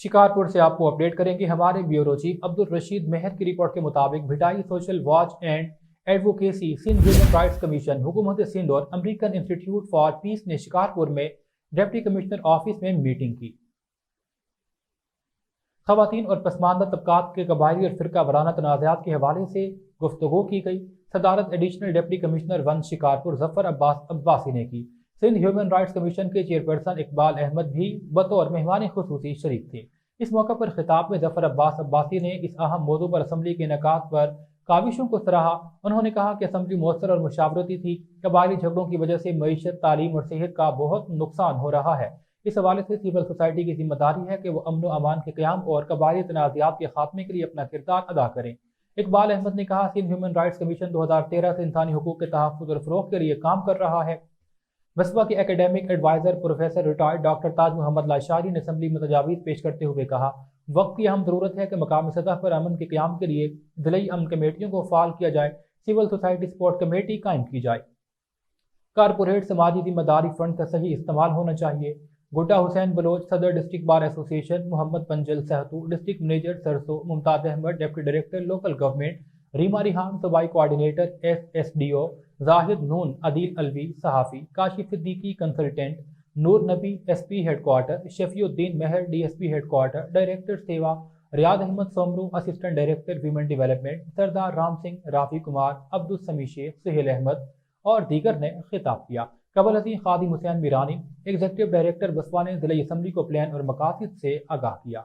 शिकारपुर से आपको अपडेट करेंगे हमारे ब्यूरो चीफ अब्दुल रशीद मेहर की रिपोर्ट के मुताबिक Bhitai social watch and advocacy Sindh human rights commission हुकूमत सिंध और अमेरिकन इंस्टीट्यूट फॉर पीस ने शिकारपुर में डिप्टी कमिश्नर ऑफिस में मीटिंग की। खवातीन और पसमानदा तबकात के कबायली और फिरका वाराना तनाज़ात के हवाले से गुफ्तगू की गई। सदारत additional deputy commissioner one Shikarpur Zafar Abbas Abbasi ने की। सिंध ह्यूमन राइट्स कमीशन के चेयरपर्सन इकबाल अहमद भी बतौर मेहमान खुसूसी शरीक थे। इस मौके पर खिताब में जफर अब्बास अब्बासी ने इस अहम मौजू पर असम्बली के इनेकाद पर काविशों को सराहा। उन्होंने कहा कि असम्बली मौसर और मुशावरती थी। कबायली झगड़ों की वजह से मईशत, तालीम और सेहत का बहुत नुकसान हो रहा है। इस हवाले से सिविल सोसाइटी की जिम्मेदारी है कि वो अमन व अमान के क़याम और कबायली तनाज़ात के खात्मे के लिए अपना किरदार अदा करें। इकबाल अहमद ने कहा, सिंध ह्यूमन राइट्स कमीशन 2013 से इंसानी हुकूक के तहफ़्फ़ुज़ और फ़रोग़ के लिए काम कर रहा है। बसपा के academic adviser professor retired doctor Taj Mohammad Lashari ने असम्बली में तजावीज़ पेश करते हुए कहा, वक्त की अहम ज़रूरत है कि मकामी सतह पर अमन के क़याम के लिए ज़िलई अमन कमेटियों को फ़ाल किया जाए। सिविल सोसाइटी सपोर्ट कमेटी कायम की जाए। कारपोरेट समाजी जिम्मेदारी फंड का सही इस्तेमाल होना चाहिए। गुड्डा हुसैन बलोच, सदर district bar association, Mohammad Panjal Sahtu, district manager सरसो, Mumtaz Ahmed, deputy director local government, Reema Rehan, सूबाई कोऑर्डिनेटर SSDO, जाहिद नून, अदील अलवी, सहाफ़ी, Kashif Siddiqui, consultant, Noor Nabi, SP headquarter, Shafiuddin Mahar, DSP headquarter, director Sewa, Riaz Ahmed Soomro, assistant director women development, Sardar Ram Singh, Rafi Kumar, Abdul Sami Sheikh, Suhail Ahmad और दीगर ने खिताब किया। कबल अज़ीं खादिम हुसैन मीरानी, एग्जीक्यूटिव डायरेक्टर बसपा ने ज़िला असम्बली को प्लान और मकासद से आगाह किया।